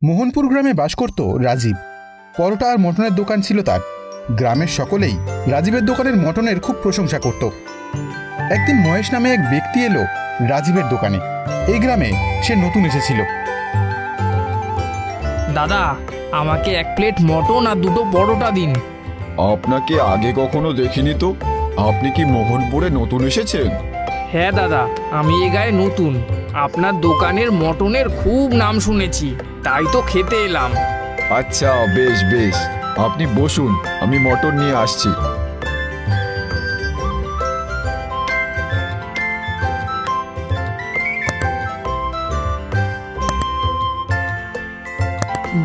মোহনপুর গ্রামে বাস করত রাজীব। পরোটা আর মটনের দোকান ছিল তার। গ্রামের সকলেই রাজীবের দোকানের মটনের খুব প্রশংসা করত। একদিন মহেশ নামে এক ব্যক্তি এলো রাজীবের দোকানে। এই গ্রামে সে নতুন এসেছিল। দাদা, আমাকে 1 প্লেট মটন আর 2টো পরোটা দিন। আপনাকে আগে কখনো দেখিনি তো। আপনি কি মোহনপুরে নতুন এসেছেন? হ্যাঁ দাদা, আমি এ গায়ে নতুন। আপনার দোকানের মটনের খুব নাম শুনেছি, তাই তো খেতে এলাম। আচ্ছা, বেশ বেশ, আপনি বসুন, আমি মটন নিয়ে আসছি।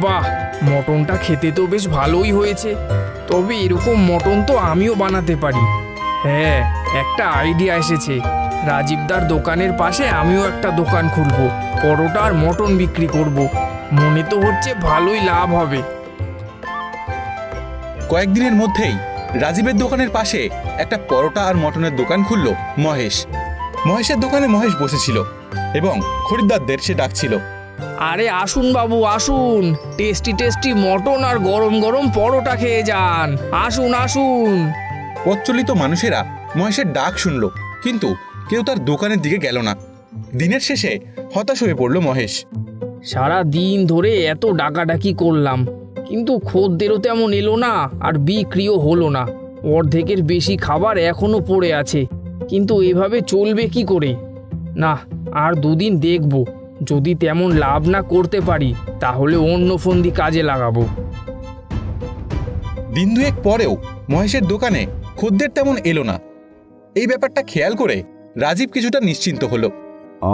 বাহ, মটনটা খেতে তো বেশ ভালোই হয়েছে। তবে এরকম মটন তো আমিও বানাতে পারি। হ্যাঁ, একটা আইডিয়া এসেছে। রাজীবদার দোকানের পাশে আমিও একটা দোকান খুলবো, পরোটা আর মটন বিক্রি করব। মনে তো হচ্ছে ভালোই লাভ হবে। কয়েকদিনের মধ্যেই রাজীবের দোকানের পাশে একটা পরোটা আর মটনের দোকান খুলল মহেশ। মহেশের দোকানে মহেশ বসেছিল এবং খরিদ্দারদের সে ডাকছিল। আরে আসুন বাবু, আসুন, টেস্টি টেস্টি মটন আর গরম গরম পরোটা খেয়ে যান। আসুন আসুন। প্রচলিত মানুষেরা মহেশের ডাক শুনল, কিন্তু কেউ তার দোকানের দিকে গেল না। দিনের শেষে হতাশ হয়ে পড়ল মহেশ। সারা দিন ধরে এত ডাকাডাকি করলাম, কিন্তু খদ্দেরও তেমন এলো না আর বিক্রিও হলো না। অর্ধেকের বেশি খাবার এখনো পড়ে আছে, কিন্তু এভাবে চলবে কি করে? না, আর 2 দিন দেখব। যদি তেমন লাভ না করতে পারি তাহলে অন্য ফন্দি কাজে লাগাবো। দিন 2 পরেও মহেশের দোকানে খদ্দের তেমন এলো না। এই ব্যাপারটা খেয়াল করে রাজীব কিছুটা নিশ্চিন্ত হলো।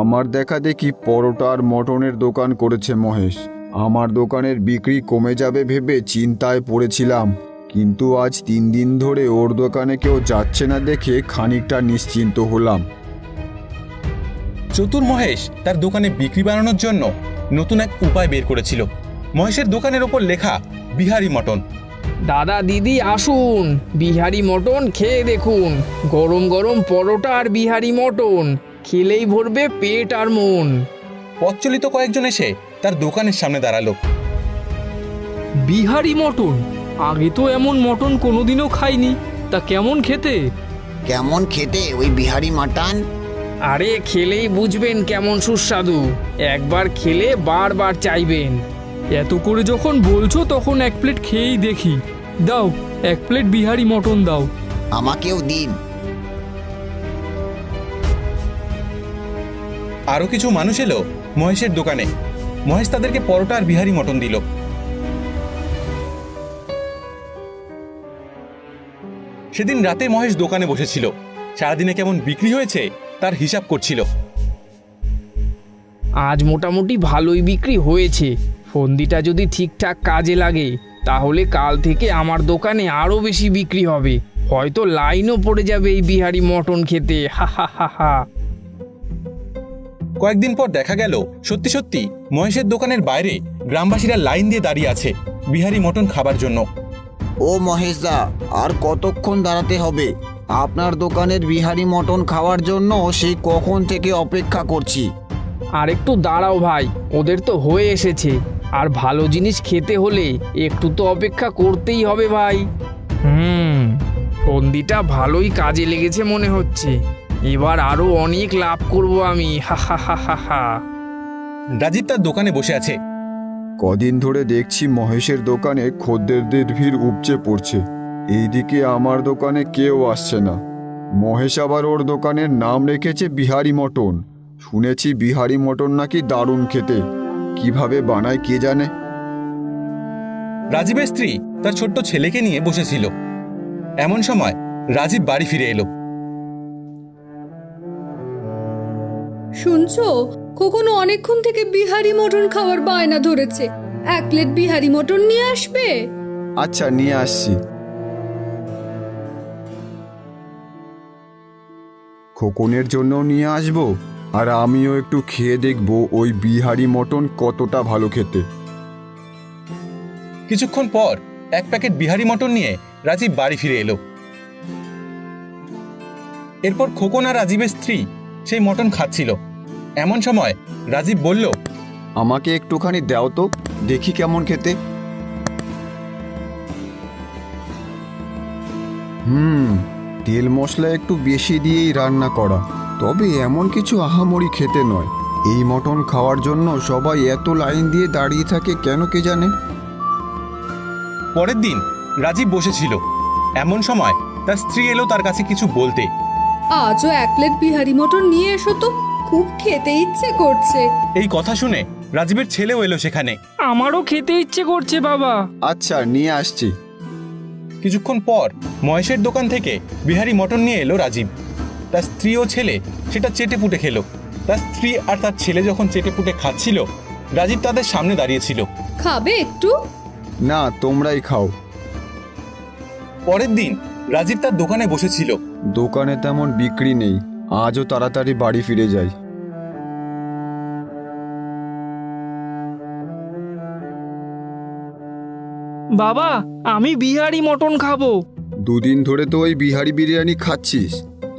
আমার দেখা দেখি পরোটা আর মটনের দোকান করেছে মহেশ। আমার দোকানের বিক্রি কমে যাবে ভেবে চিন্তায় পড়েছিলাম, কিন্তু আজ 3 দিন ধরে ওর দোকানে কেউ যাচ্ছে না দেখে খানিকটা নিশ্চিন্ত হলাম। চতুর মহেশ তার দোকানে বিক্রি বাড়ানোর জন্য নতুন এক উপায় বের করেছিল। মহেশের দোকানের ওপর লেখা বিহারি মটন। দাদা দিদি আসুন, বিহারি মটন খেয়ে দেখুন। গরম গরম পরোটা আর বিহারি মটন খেলেই ভরবে পেট আর মন। প্রচলিত কয়েকজন এসে তার দোকানের সামনে দাঁড়ালো। বিহারি মটন? আগে তো এমন মটন কোনোদিনও খাইনি। তা কেমন খেতে? কেমন খেতে ওই বিহারি মাটন? আরে খেলেই বুঝবেন কেমন সুস্বাদু। একবার খেলে বারবার চাইবেন। এত করে যখন বলছো তখন 1 প্লেট খেয়েই দেখি। দাও, 1 প্লেট বিহারি মটন দাও। আমাকেও দিন। আরো কিছু মানুষ এলো মহেশের দোকানে। মহেশ তাদেরকে পরোটা আর বিহারি মটন দিল। সেদিন রাতে মহেশ দোকানে বসেছিল। সারাদিনে কেমন বিক্রি হয়েছে তার হিসাব করছিল। আজ মোটামুটি ভালোই বিক্রি হয়েছে। ফন্দিটা যদি ঠিকঠাক কাজে লাগে তাহলে কাল থেকে আমার দোকানে আরো বেশি বিক্রি হবে। হয়তো লাইনও পড়ে যাবে এই বিহারি মটন খেতে। হা হা হা হা। কয়েকদিন পর দেখা গেল সত্যি সত্যি মহেশের দোকানের বাইরে গ্রামবাসীরা লাইন দিয়ে দাঁড়িয়ে আছে বিহারি মটন খাবার জন্য। ও মহেশদা, আর কতক্ষণ দাঁড়াতে হবে? আপনার দোকানের বিহারি মটন খাওয়ার জন্য সেই কখন থেকে অপেক্ষা করছি। আর একটু দাঁড়াও ভাই, ওদের তো হয়ে এসেছে। আর ভালো জিনিস খেতে হলে একটু তো অপেক্ষা করতেই হবে ভাই। ফন্দিটা ভালোই কাজে লেগেছে মনে হচ্ছে। এবার আরো অনেক লাভ করব আমি। হা হা হা হা হা। রাজীব তার দোকানে বসে আছে। কদিন ধরে দেখছি মহেশের দোকানে খদ্দেরদের ভিড় উপচে পড়ছে। এইদিকে আমার দোকানে কেউ আসছে না। মহেশ আবার ওর দোকানের নাম রেখেছে বিহারি মটন। শুনেছি বিহারি মটন নাকি দারুণ খেতে। কিভাবে বানায় কে জানে। রাজীবের স্ত্রী তার ছোট্ট ছেলেকে নিয়ে বসেছিল। এমন সময় রাজীব বাড়ি ফিরে এলো। শুনছো, কখনো অনেকক্ষণ থেকে বিহারি মটন খাওয়ার বায়না ধরেছে। 1 প্লেট বিহারি মটন নিয়ে আসবে? আচ্ছা, নিয়ে আসছি। খোকনের জন্য নিয়ে আসবো, আর আমিও একটু খেয়ে দেখবো ওই বিহারি মটন কতটা ভালো খেতে। কিছুক্ষণ পর 1 প্যাকেট বিহারি মটন নিয়ে রাজীব বাড়ি ফিরে এলো। এরপর খোকন আর রাজীবের স্ত্রী সেই মটন খাচ্ছিল। এমন সময় রাজীব বলল, আমাকে একটুখানি দাও তো, দেখি কেমন খেতে। তেল মশলা একটু বেশি দিয়েই রান্না করা, তবে এমন কিছু আহামরি খেতে নয়। এই মটন খাওয়ার জন্য সবাই এত লাইন দিয়ে দাঁড়িয়ে থাকে কেন কে জানে। পরের দিন রাজীব বসেছিল, এমন সময় তার স্ত্রী এলো তার কাছে কিছু বলতে। আজও 1 প্লেট বিহারি মটন নিয়ে এসো তো, খুব খেতে ইচ্ছে করছে। এই কথা শুনে রাজীবের ছেলেও এলো সেখানে। আমারও খেতে ইচ্ছে করছে বাবা। আচ্ছা, নিয়ে আসছি। কিছুক্ষণ পর মহেশের দোকান থেকে বিহারি মটন নিয়ে এলো রাজীব। তার স্ত্রী ও ছেলে সেটা চেটেপুটে খেলো। তার স্ত্রী আর তার ছেলে যখন চেটেপুটে খাচ্ছিল, রাজীব তাদের সামনে দাঁড়িয়েছিল। খাবে একটু? না, তোমরাই খাও। পরের দিন রাজীব তার দোকানে বসেছিল। দোকানে তেমন বিক্রি নেই, আজও তাড়াতাড়ি বাড়ি ফিরে যাই। বাবা, আমি বিহারি মটন খাবো। দুদিন ধরে তো ওই বিহারি বিরিয়ানি খাচ্ছিস,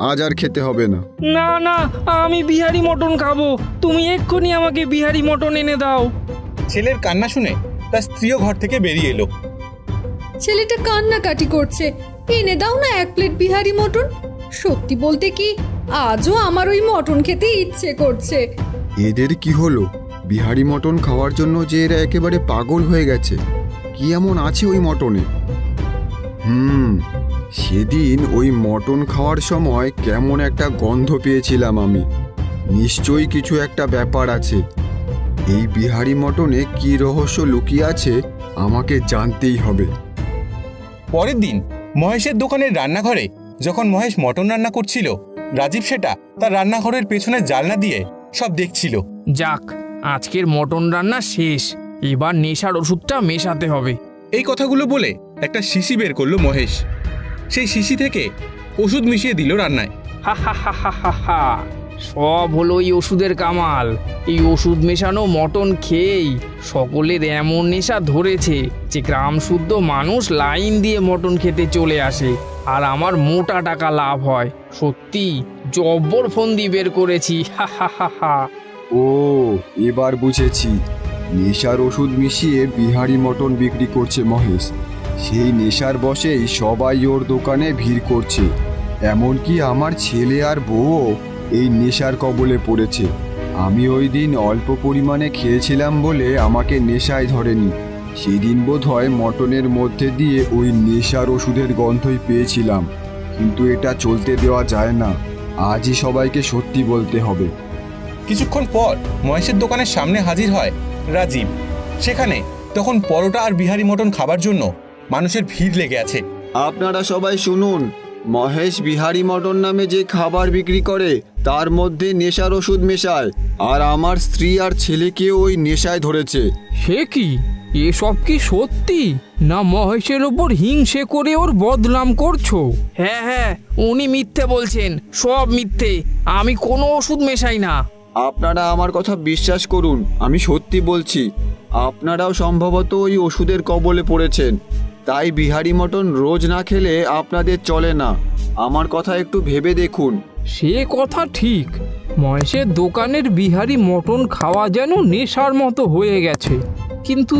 আজ আর খেতে হবে না। না না, আমি বিহারি মটন খাবো। তুমি এক্ষুনি আমাকে বিহারি মটন এনে দাও। ছেলের কান্না শুনে তার স্ত্রীও ঘর থেকে বেরিয়ে এলো। ছেলেটা কান্নাকাটি করছে, এনে দাও না 1 প্লেট বিহারি মটন। সত্যি বলতে কি, আজও আমার ওই মটন খেতে ইচ্ছে করছে। এদের কি হলো? বিহারি মটন খাওয়ার জন্য যে এরা একেবারে পাগল হয়ে গেছে। কি এমন আছে ওই মটনে? সেদিন ওই মটন খাওয়ার সময় কেমন একটা গন্ধ পেয়েছিলাম আমি। নিশ্চয়ই কিছু একটা ব্যাপার আছে। এই বিহারি মটনে কি রহস্য লুকিয়ে আছে আমাকে জানতেই হবে। পরের দিন মহেশের দোকানের রান্নাঘরে যখন মহেশ মটন রান্না করছিল, রাজীব সেটা তার রান্নাঘরের পেছনে জানলা দিয়ে সব দেখছিল। যাক, আজকের মটন রান্না শেষ। এবার নেশার ওষুধটা মেশাতে হবে। এই কথাগুলো বলে একটা শিশি বের করলো মহেশ। সেই শিশি থেকে ওষুধ মিশিয়ে দিল রান্নায়। হা হা হা হা হা হা, সব হলো এই ওষুধের কামাল। এই ওষুধ মেশানো মটন খেয়েই সকলের এমন নেশা ধরেছে যে গ্রাম শুদ্ধ মানুষ লাইন দিয়ে মটন খেতে চলে আসে, আর আমার মোটা টাকা লাভ হয়। সত্যি জব্বর ফন্দি বের করেছি। হা হা হা হা। ও, এবার বুঝেছি। নেশার ওষুধ মিশিয়ে বিহারি মটন বিক্রি করছে মহেশ। সেই নেশার বশেই সবাই ওর দোকানে ভিড় করছে। এমনকি আমার ছেলে আর বউও এই নেশার কবলে পড়েছে। আমি ওই দিন অল্প পরিমাণে খেয়েছিলাম বলে আমাকে নেশায় ধরেনি। সেদিন বোধহয় মটনের মধ্যে দিয়ে ওই নেশার ওষুধের গন্ধই পেয়েছিলাম। কিন্তু এটা চলতে দেওয়া যায় না। আজই সবাইকে সত্যি বলতে হবে। কিছুক্ষণ পর মহেশের দোকানের সামনে হাজির হয় রাজীব। সেখানে তখন পরোটা আর বিহারি মটন খাবার জন্য মানুষের ভিড় লেগে আছে। আপনারা সবাই শুনুন, মহেশ বিহারি মটন নামে যে খাবার বিক্রি করে তার মধ্যে নেশার ওষুধ মেশায়, আর আমার স্ত্রী আর ছেলেকেও ওই নেশায় ধরেছে। সে কি? এসব কি সত্যি, না মহেশের ওপর হিংসে করে ওর বদনাম করছো? হ্যাঁ হ্যাঁ, উনি মিথ্যে বলছেন, সব মিথ্যে। আমি কোনো ওষুধ মেশাই না। আপনারা আমার কথা বিশ্বাস করুন, আমি সত্যি বলছি। আপনারাও সম্ভবত ওই ওষুধের কবলে পড়েছেন, তাই বিহারি মটন রোজ না খেলে আপনাদের চলে না। আমার কথা একটু ভেবে দেখুন। সে কথা ঠিক, মহেশের দোকানের বিহারি মটন খাওয়া যেন নেশার মতো হয়ে গেছে। কিন্তু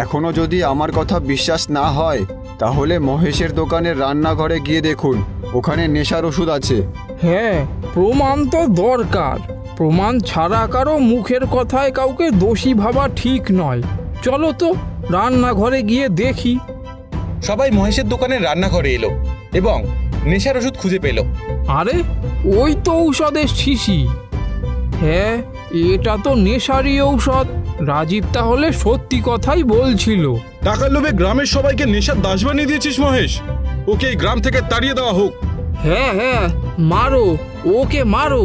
এখনো যদি আমার কথা বিশ্বাস না হয়, তাহলে মহেশের দোকানের রান্নাঘরে গিয়ে দেখুন, ওখানে নেশার ওষুধ আছে। হ্যাঁ, প্রমাণ তো দরকার। প্রমাণ ছাড়া কারো মুখের কথায় কাউকে দোষী ভাবা ঠিক নয়। চলো তো রান্নাঘরে গিয়ে দেখি। সবাই মহেশের দোকানের রান্নাঘরে এলো এবং নেশার ওষুধ খুঁজে পেল। আরে, ওই তো ঔষধের শিশি। হ্যাঁ, এটা তো নেশারই ঔষধ। রাজীব তাহলে সত্যি কথাই বলছিল। টাকার লোভে গ্রামের সবাইকে নেশার দাস বানিয়ে দিয়েছিস মহেশ। ওকে এই গ্রাম থেকে তাড়িয়ে দেওয়া হোক। হ্যাঁ হ্যাঁ, মারো ওকে, মারো।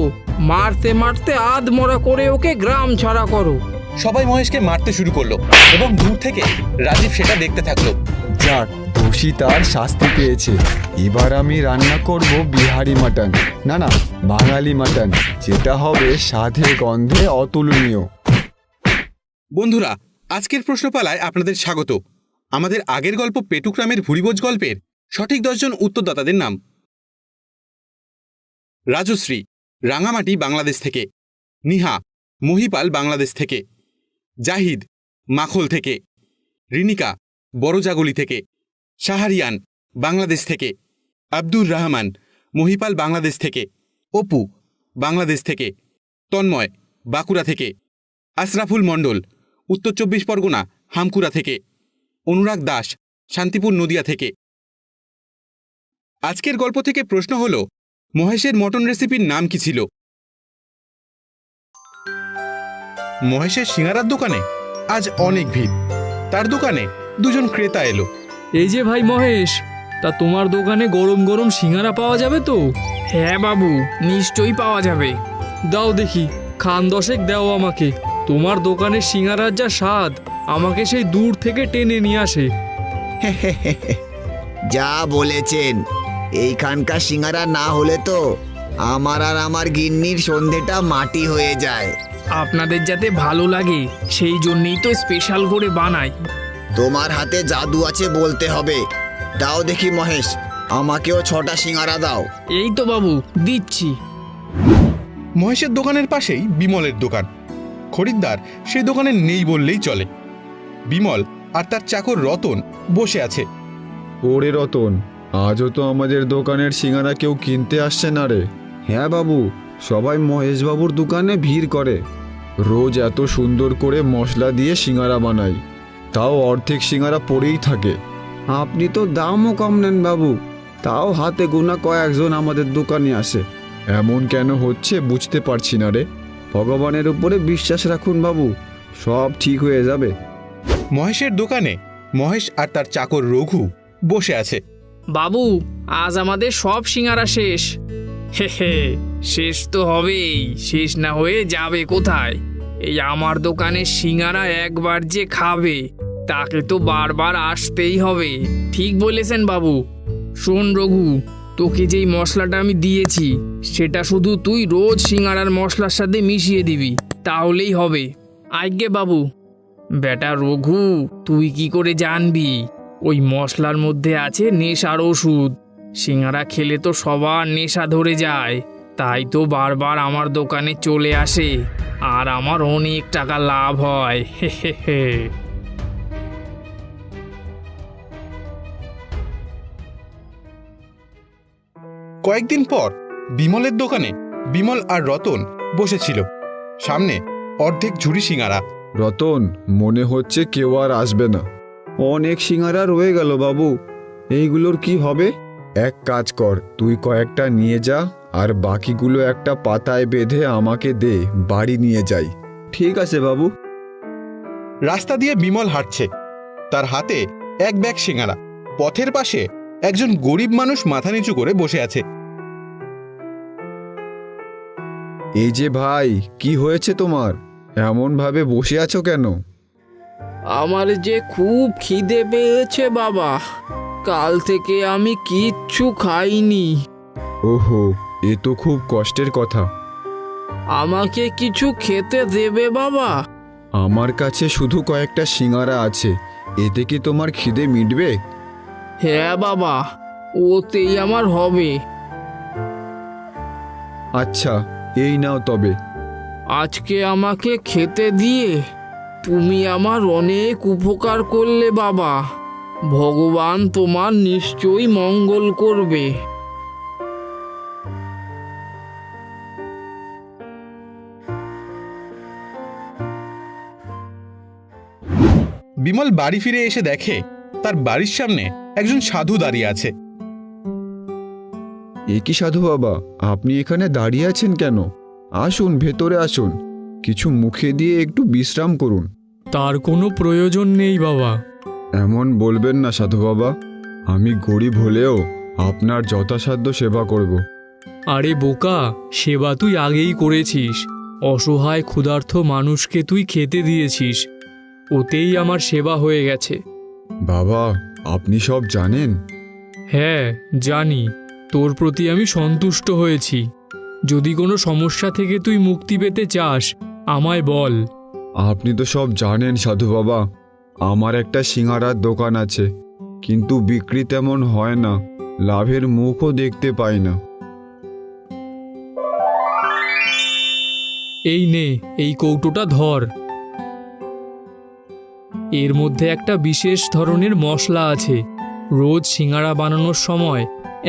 মারতে মারতে আধমরা করে ওকে গ্রাম ছাড়া করো। সবাই মহেশকে মারতে শুরু করলো এবং দূর থেকে রাজীব সেটা দেখতে থাকলো। যাক, দোষী তার শাস্তি পেয়েছে। এবার আমি রান্না করব বিহারি মাটন, না বাঙালি মাটন, যেটা হবে স্বাদে গন্ধে অতুলনীয়। বন্ধুরা, আজকের প্রশ্নপালায় আপনাদের স্বাগত। আমাদের আগের গল্প পেটুগ্রামের ভুরিভোজ গল্পের সঠিক 10 জন উত্তরদাতাদের নাম: রাজশ্রী, রাঙামাটি, বাংলাদেশ থেকে; নিহা, মহিপাল, বাংলাদেশ থেকে; জাহিদ মাখল থেকে, রিনিকা বড়জাগলি থেকে, শাহরিয়ান বাংলাদেশ থেকে, আব্দুর রহমান মহিপাল বাংলাদেশ থেকে, অপু বাংলাদেশ থেকে, তন্ময় বাঁকুড়া থেকে, আশরাফুল মণ্ডল উত্তর 24 পরগনা হামকুড়া থেকে, অনুরাগ দাস শান্তিপুর নদিয়া থেকে। আজকের গল্প থেকে প্রশ্ন হল, মহেশের মটন রেসিপির নাম কি ছিল? মহেশের সিঙ্গারার দোকানে আজ অনেক ভিড়। তার দোকানে দুজন ক্রেতা এলো। এই যে ভাই মহেশ, তা তোমার দোকানে গরম গরম সিঙ্গারা পাওয়া যাবে তো? হ্যাঁ বাবু, নিশ্চয়ই পাওয়া যাবে। দাও দেখি, খান 10 দাও আমাকে। তোমার দোকানের সিঙ্গারার যা স্বাদ, আমাকে সেই দূর থেকে টেনে নিয়ে আসে। যা বলেছেন, এইখানকার সিঙ্গারা না হলে তো আমার আর আমার গিন্নির সন্ধেটা মাটি হয়ে যায়। আপনাদের যাতে ভালো লাগে সেই জন্যই তো স্পেশাল করে বানাই। তোমার হাতে জাদু আছে বলতে হবে। দাও দেখি মহেশ, আমাকেও 6টা সিঙ্গারা দাও। এই তো বাবু দিচ্ছি। মহেশের দোকানের পাশেই বিমলের দোকান। খরিদ্দার সেই দোকানে নেই বললেই চলে। বিমল আর তার চাকর রতন বসে আছে। ওরে রতন, আজও তো আমাদের দোকানের সিঙ্গারা কেউ কিনতে আসছে না রে। হ্যাঁ বাবু, সবাই মহেশবাবুর দোকানে ভিড় করে। রোজ এত সুন্দর করে মশলা দিয়ে সিঙ্গারা বানাই, তাও অর্ধেক সিঙ্গারা পড়েই থাকে। আপনি তো দামও কম নেন বাবু, তাও হাতে গোনা কয়েকজন আমাদের দোকানে আসে। এমন কেন হচ্ছে বুঝতে পারছি না রে। ভগবানের উপরে বিশ্বাস রাখুন বাবু, সব ঠিক হয়ে যাবে। মহেশের দোকানে মহেশ আর তার চাকর রঘু বসে আছে। বাবু, আজ আমাদের সব সিঙ্গারা শেষ। হে হে, শেষ তো হবেই, শেষ না হয়ে যাবে কোথায়? এই আমার দোকানের সিঙ্গারা একবার যে খাবে তাকে তো বারবার আসতেই হবে। ঠিক বলেছেন বাবু। শোন রঘু, তোকে যেই মশলাটা আমি দিয়েছি সেটা শুধু তুই রোজ সিঙ্গারার মশলার সাথে মিশিয়ে দিবি, তাহলেই হবে। আজ্ঞে বাবু। বেটা রঘু, তুই কি করে জানবি ওই মশলার মধ্যে আছে নেশার ওষুধ? সিঙ্গারা খেলে তো সবার নেশা ধরে যায়, তাই তো বারবার আমার দোকানে চলে আসে, আর আমার অনেক টাকা লাভ হয়। হে হে হে। কয়েকদিন পর বিমলের দোকানে বিমল আর রতন বসেছিল। সামনে অর্ধেক ঝুড়ি সিঙ্গারা। রতন, মনে হচ্ছে কেউ আর আসবে না। অনেক সিঙ্গারা রয়ে গেল বাবু, এইগুলোর কি হবে? এক কাজ কর, তুই কয়েকটা নিয়ে যা, আর বাকিগুলো একটা পাতায় বেঁধে আমাকে দে, বাড়ি নিয়ে যাই। ঠিক আছে বাবু। রাস্তা দিয়ে বিমল হাঁটছে, তার হাতে এক ব্যাগ সিঙ্গারা। পথের পাশে একজন গরিব মানুষ মাথা নিচু করে বসে আছে। এই যে ভাই, কি হয়েছে তোমার? এমন ভাবে বসে আছো কেন? আমার যে খুব খিদে পেয়েছে বাবা, কাল থেকে আমি কিচ্ছু খাইনি। ওহো, এ তো খুব কষ্টের কথা। আমাকে কিছু খেতে দেবে বাবা? আমার কাছে শুধু কয়েকটা সিঙ্গারা আছে, এতে কি তোমার খিদে মিটবে? হ্যাঁ বাবা, ওতেই আমার হবে। আচ্ছা, এই নাও তবে। আজকে আমাকে খেতে দিয়ে তুমি আমার অনেক উপকার করলে বাবা। ভগবান তোমার নিশ্চয়ই মঙ্গল করবে। বিমল বাড়ি ফিরে এসে দেখে তার বাড়ির সামনে একজন সাধু দাঁড়িয়ে আছে। এ কি সাধু বাবা, আপনি এখানে দাঁড়িয়ে আছেন কেন? আসুন, ভেতরে আসুন, কিছু মুখে দিয়ে একটু বিশ্রাম করুন। তার কোনো প্রয়োজন নেই বাবা। এমন বলবেন না সাধু বাবা, আমি গরিব হলেও আপনার যথাসাধ্য সেবা করব। আরে বোকা, সেবা তুই আগেই করেছিস। অসহায় ক্ষুধার্ত মানুষকে তুই খেতে দিয়েছিস, ওতেই আমার সেবা হয়ে গেছে। বাবা, আপনি সব জানেন? হ্যাঁ জানি, তোর প্রতি আমি সন্তুষ্ট হয়েছি। যদি কোনো সমস্যা থেকে তুই মুক্তি পেতে চাস আমায় বল। আপনি তো সব জানেন সাধু বাবা, আমার একটা সিঙ্গারার দোকান আছে, কিন্তু বিক্রি তেমন হয় না, লাভের মুখও দেখতে পাই না। এই নে, এই কৌটোটা ধর। এর মধ্যে একটা বিশেষ ধরনের মশলা আছে। রোজ সিঙ্গারা বানানোর সময়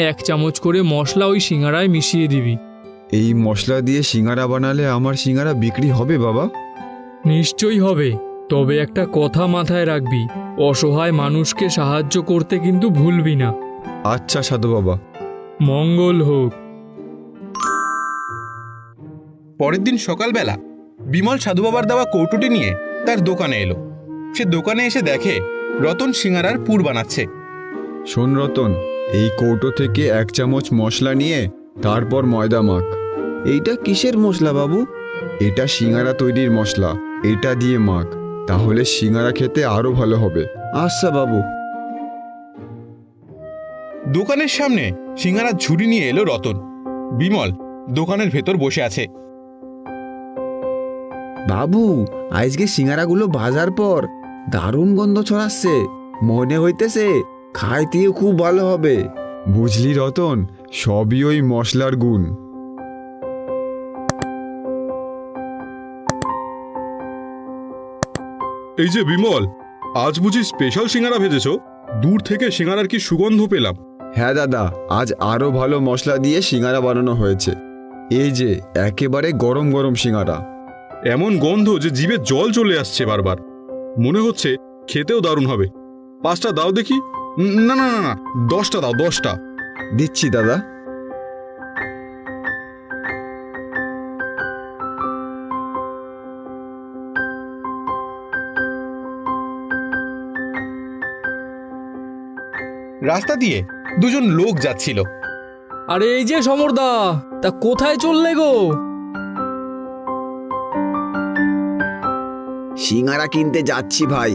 1 চামচ করে মশলা ওই সিঙ্গারায় মিশিয়ে দিবি। এই মশলা দিয়ে সিঙ্গারা বানালে আমার সিঙ্গারা বিক্রি হবে বাবা? নিশ্চয়ই হবে, তবে একটা কথা মাথায় রাখবি, অসহায় মানুষকে সাহায্য করতে কিন্তু ভুলবি না। আচ্ছা সাধু বাবা। মঙ্গল হোক। পরের দিন সকালবেলা বিমল সাধু বাবার দেওয়া কৌটোটি নিয়ে তার দোকানে এলো। সে দোকানে এসে দেখে রতন সিঙ্গারার পুর বানাচ্ছে। শোন রতন, এই কৌটো থেকে 1 চামচ মশলা নিয়ে তারপর ময়দা মাখ। এইটা কিসের মশলা বাবু? এটা সিঙ্গারা তৈরির মশলা, এটা দিয়ে মাখ, তাহলে সিঙ্গারা খেতে আরো ভালো হবে। আচ্ছা বাবু। দোকানের সামনে সিঙ্গারার ঝুড়ি নিয়ে এলো রতন। বিমল দোকানের ভেতর বসে আছে। বাবু, আজকে সিঙ্গারাগুলো ভাজার পর দারুণ গন্ধ ছড়াচ্ছে, মনে হইতেছে খাইতেও খুব ভালো হবে। বুঝলি রতন, সবই ওই মশলার গুণ। এই যে বিমল, আজ বুঝি স্পেশাল সিঙ্গারা ভেজেছ? দূর থেকে সিঙ্গারার কি সুগন্ধ পেলাম। হ্যাঁ দাদা, আজ আরো ভালো মশলা দিয়ে সিঙ্গারা বানানো হয়েছে। এই যে একেবারে গরম গরম সিঙ্গারা। এমন গন্ধ যে জিভে জল চলে আসছে বারবার। মনে হচ্ছে খেতেও দারুণ হবে। 5টা দাও দেখি। না না না না, 10টা দাও, 10টা। দিচ্ছি দাদা। রাস্তা দিয়ে দুজন লোক যাচ্ছিল। আরে এই যে সমরদা, তা কোথায় চললে গো? সিঙ্গারা কিনতে যাচ্ছি ভাই,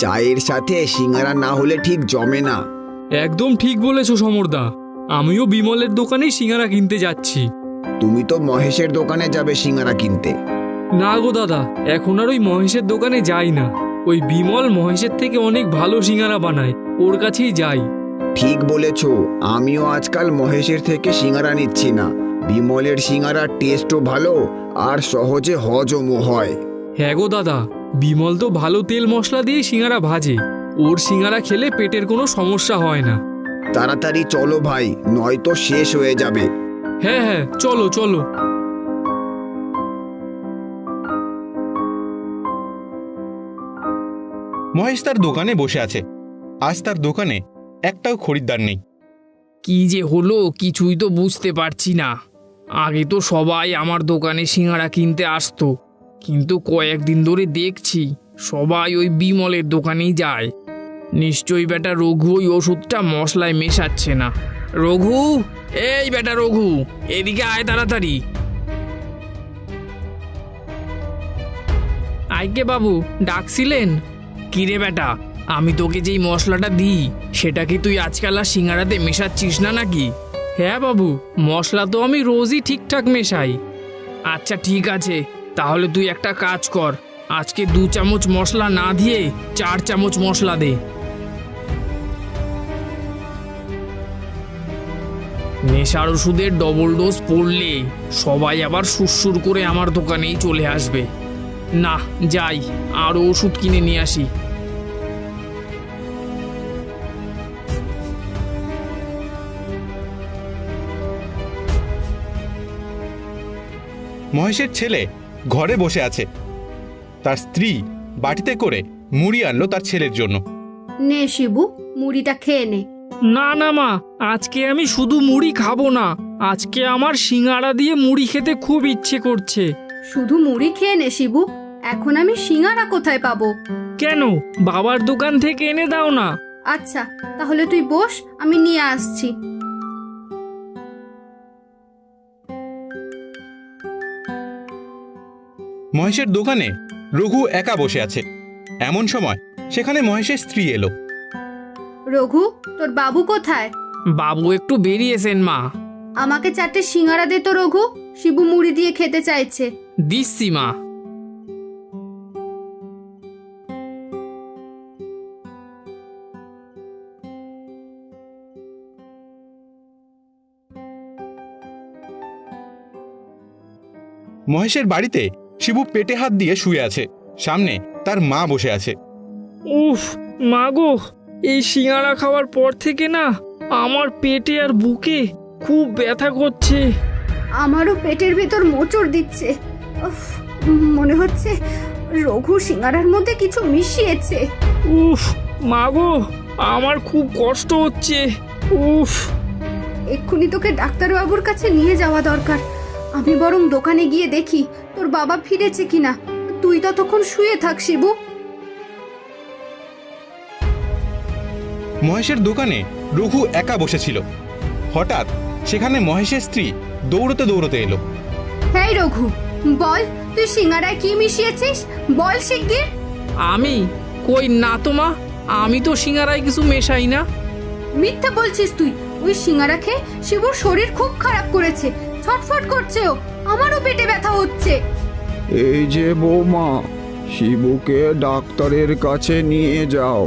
চায়ের সাথে সিঙ্গারা না হলে ঠিক জমে না। একদম ঠিক বলেছো সমরদা, আমিও বিমলের দোকানেই সিঙ্গারা কিনতে যাচ্ছি। তুমি তো মহেশের দোকানে যাবে সিঙ্গারা কিনতে। না গো দাদা, এখন আর ওই মহেশের দোকানে যাই না। ওই বিমল মহেশের থেকে অনেক ভালো সিঙ্গারা বানায়, ওর কাছেই যাই। ঠিক বলেছ, আমিও আজকাল মহেশের থেকে সিঙ্গারা নিচ্ছি না। বিমলের সিঙ্গারার টেস্টও ভালো আর সহজে হজমও হয়। হ্যাঁ গো দাদা, বিমল তো ভালো তেল মশলা দিয়ে সিঙ্গারা ভাজে, ওর সিঙ্গারা খেলে পেটের কোনো সমস্যা হয় না। তাড়াতাড়ি চলো ভাই, নয়তো শেষ হয়ে যাবে। হ্যাঁ হ্যাঁ, চলো চলো। মহেশ তার দোকানে বসে আছে। আজ তার দোকানে একটাও খরিদ্দার নেই। কি যে হলো কিছুই তো বুঝতে পারছি না। আগে তো সবাই আমার দোকানে সিঙ্গারা কিনতে আসতো, কিন্তু কয়েকদিন ধরে দেখছি সবাই ওই বিমলের দোকানেই যায়। নিশ্চয়ই বেটা রঘু ওই ওষুধটা মশলায় মেশাচ্ছে না। রঘু, এই বেটা রঘু, এদিকে আয় তাড়াতাড়ি। আইকে বাবু, ডাকছিলেন? কিরে বেটা, আমি তোকে যেই মশলাটা দিই সেটা কি তুই আজকাল আর সিঙ্গারাতে মেশাচ্ছিস না নাকি? হ্যাঁ বাবু, মশলা তো আমি রোজই ঠিকঠাক মেশাই। আচ্ছা ঠিক আছে, তাহলে তুই একটা কাজ কর, আজকে 2 চামচ মশলা না দিয়ে 4 চামচ মশলা দে। নেশার ওষুধের ডবল ডোজ পড়লে সবাই আবার সুরসুর করে আমার দোকানেই চলে আসবে। না, যাই আরও ওষুধ কিনে নিয়ে আসি। মহেশের ছেলে ঘরে বসে আছে। তার স্ত্রী বাটিতে করে মুড়ি আনলো তার ছেলের জন্য। নে শিবু, মুড়িটা খেয়ে নে। না না মা, আজকে আমি শুধু মুড়ি খাবো না, আজকে আমার সিঙ্গারা দিয়ে মুড়ি খেতে খুব ইচ্ছে করছে। শুধু মুড়ি খেয়ে নে শিবু, এখন আমি সিঙ্গারা কোথায় পাবো? কেন, বাবার দোকান থেকে এনে দাও না। আচ্ছা, তাহলে তুই বস, আমি নিয়ে আসছি। মহেশের দোকানে রঘু একা বসে আছে। এমন সময় সেখানে মহেশের স্ত্রী এলো। রঘু, তোর বাবু কোথায়? বাবু একটু বেরিয়েছেন মা। আমাকে 4টে সিঙ্গারা দে তো রঘু, শিবু মুড়ি দিয়ে খেতে চাইছে। দিচ্ছি মা। মহেশের বাড়িতে শিবু পেটে হাত দিয়ে শুয়ে আছে। সামনে তার মা বসে আছে। উফ মাগো, এই সিঙ্গারা খাওয়ার পর থেকে না আমার পেটে আর বুকে খুব ব্যথা করছে। আমারও পেটের ভেতর মোচড় দিচ্ছে। উফ, মনে হচ্ছে রঘু সিঙ্গারার মধ্যে কিছু মিশিয়েছে। উফ মাগো, আমার খুব কষ্ট হচ্ছে। উফ, এক্ষুনি তোকে ডাক্তারবাবুর কাছে নিয়ে যাওয়া দরকার। আমি বরং দোকানে গিয়ে দেখি তোর বাবা ফিরেছে কিনা। তুই ততক্ষণ শুয়ে থাক শিবু। মহেশের দোকানে রঘু একা বসেছিল। হঠাৎ সেখানে মহেশের স্ত্রী দৌড়তে দৌড়তে এলো। হেই রঘু, বল তুই সিঙ্গারায় কি মিশিয়েছিস? বল শিগগির। আমি কই না তো মা, আমি তো সিঙ্গারায় কিছু মেশাই না। মিথ্যে বলছিস তুই। ওই সিঙ্গারা খেয়ে শিবুর শরীর খুব খারাপ করেছে, ছটফট করছে ও। আমারও পেটে ব্যথা হচ্ছে। এই যে বৌমা, শিবুকে ডাক্তারের কাছে নিয়ে যাও।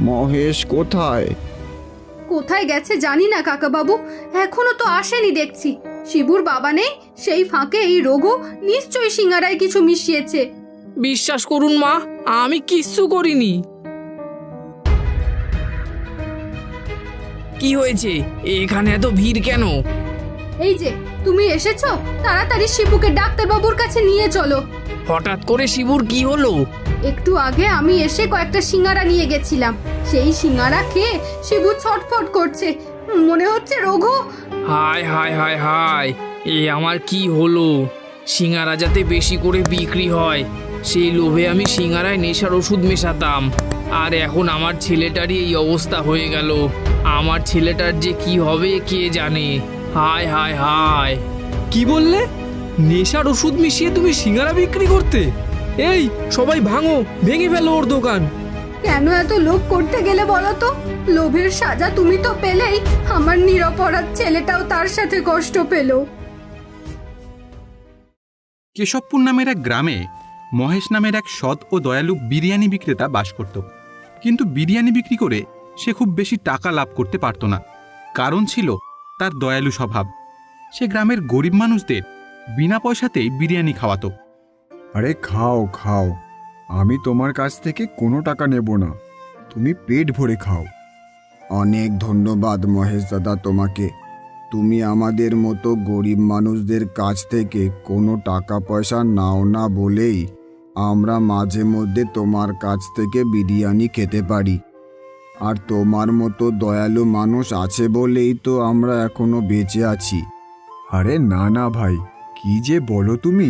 মহেশ কোথায়? কোথায় গেছে জানি না কাকা বাবু, এখনো তো আসেনি দেখছি। শিবুর বাবা নেই, সেই ফাঁকে এই রঘু নিশ্চয়ই সিঙ্গারায় কিছু মিশিয়েছে। বিশ্বাস করুন মা, আমি কিচ্ছু করিনি। কি হয়েছে? এখানে এত ভিড় কেন? এই যে তুমি এসেছো, তাড়াতাড়ি শিবুকে ডাক্তারবাবুর কাছে নিয়ে চলো। হঠাৎ করে শিবুর কি হলো? একটু আগে আমি এসে কয়েকটা সিঙ্গারা নিয়ে গেছিলাম, সেই সিঙ্গারা খেয়ে শিবু ছটফট করছে। মনে হচ্ছে রঘু। হায় হায় হায় হায়, এ আমার কি হলো? সিঙ্গারা যাতে বেশি করে বিক্রি হয় সেই লোভে আমি সিঙ্গারায় নেশার ওষুধ মেশাতাম, আর এখন আমার ছেলেটারই এই অবস্থা হয়ে গেল। আমার ছেলেটার যে কি হবে কে জানে। হায় হায় হায়। কি বললে? নেশার ওষুধ মিশিয়ে তুমি সিঙ্গারা বিক্রি করতে? এই সবাই ভাঙো, ভেঙে ফেলো ওর দোকান। কেন এত লোভ করতে গেলে বলো তো? লোভের সাজা তুমি তো পেলেই, আমার নিরপরাধ ছেলেটাও তার সাথে কষ্ট পেল। কেশবপুর নামের এক গ্রামে মহেশ নামের এক সৎ ও দয়ালু বিরিয়ানি বিক্রেতা বাস করত। কিন্তু বিরিয়ানি বিক্রি করে সে খুব বেশি টাকা লাভ করতে পারত না। কারণ ছিল তার দয়ালু স্বভাব। সে গ্রামের গরিব মানুষদের বিনা পয়সাতেই বিরিয়ানি খাওয়াতো। আরে খাও খাও, আমি তোমার কাছ থেকে কোনো টাকা নেব না, তুমি পেট ভরে খাও। অনেক ধন্যবাদ মহেশ দাদা তোমাকে। তুমি আমাদের মতো গরিব মানুষদের কাছ থেকে কোনো টাকা পয়সা নাও না বলেই আমরা মাঝে মধ্যে তোমার কাছ থেকে বিরিয়ানি খেতে পারি। আর তোমার মতো দয়ালু মানুষ আছে বলেই তো আমরা এখনো বেঁচে আছি। আরে না না ভাই, কি যে বলো তুমি।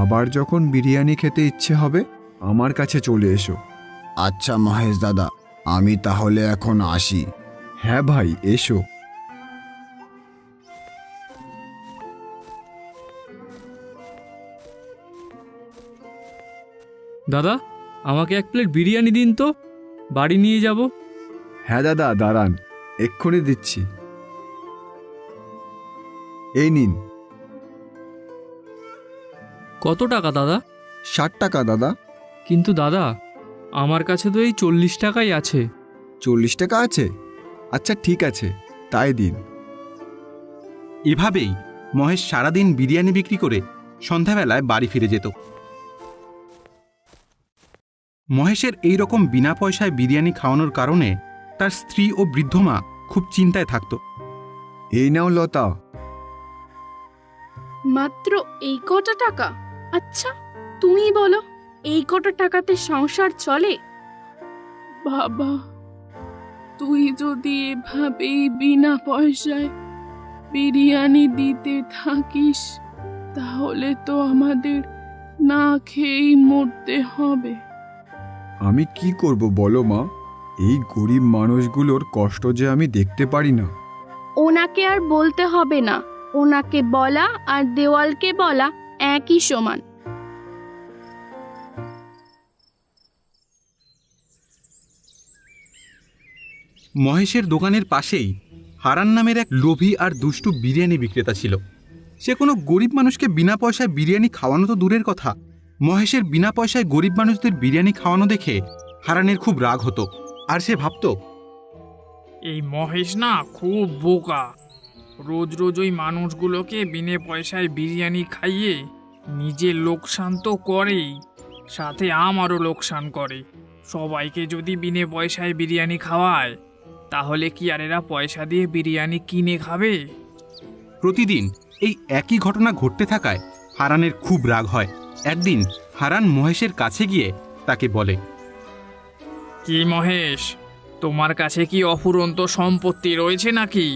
আবার যখন বিরিয়ানি খেতে ইচ্ছে হবে আমার কাছে চলে এসো। আচ্ছা মহেশ দাদা, আমি তাহলে এখন আসি। হ্যাঁ ভাই, এসো। দাদা, আমাকে এক প্লেট বিরিয়ানি দিন তো, বাড়ি নিয়ে যাব। হ্যাঁ দাদা, দাঁড়ান, এক্ষুনি দিচ্ছি। এই নিন। কত টাকা দাদা? 60 টাকা দাদা। কিন্তু দাদা, আমার কাছে তো এই 40 টাকাই আছে। 40 টাকা আছে? আচ্ছা ঠিক আছে, তাই দিন। এভাবেই মহেশ সারাদিন বিরিয়ানি বিক্রি করে সন্ধ্যাবেলায় বাড়ি ফিরে যেত। মহেশের এই রকম বিনা পয়সায় বিরিয়ানি খাওয়ানোর কারণে তার স্ত্রী ও বৃদ্ধ মা খুব চিন্তায় থাকত। এই নাও লতা। মাত্র এই কটা টাকা? আচ্ছা তুমি বলো, এই কটা টাকাতে সংসার চলে? বাবা, তুই যদি এভাবেই বিনা পয়সায় বিরিয়ানি দিতে থাকিস তাহলে তো আমাদের না খেয়েই মরতে হবে। আমি কি করব বলো মা, এই গরিব মানুষগুলোর কষ্ট যে আমি দেখতে পারি না। ওনাকে আর বলতে হবে না, ওনাকে বলা আর দেওয়ালকে বলা একই সমান। মহেশের দোকানের পাশেই হারান নামের এক লোভী আর দুষ্টু বিরিয়ানি বিক্রেতা ছিল। সে কোনো গরিব মানুষকে বিনা পয়সায় বিরিয়ানি খাওয়ানো তো দূরের কথা, মহেশের বিনা পয়সায় গরিব মানুষদের বিরিয়ানি খাওয়ানো দেখে হারানের খুব রাগ হতো। আর সে ভাবত, এই মহেশ না খুব বোকা, রোজ রোজ ওই মানুষগুলোকে বিনে পয়সায় বিরিয়ানি খাইয়ে নিজের লোকসান তো করেই, সাথে আমারও লোকসান করে। সবাইকে যদি বিনে পয়সায় বিরিয়ানি খাওয়ায় তাহলে কি আর এরা পয়সা দিয়ে বিরিয়ানি কিনে খাবে? প্রতিদিন এই একই ঘটনা ঘটতে থাকায় হারানের খুব রাগ হয়। একদিন হারান মহেশের কাছে গিয়ে তাকে বলে, কি মহেশ, তোমার কাছে কি অফুরন্ত সম্পত্তি রয়েছে নাকি?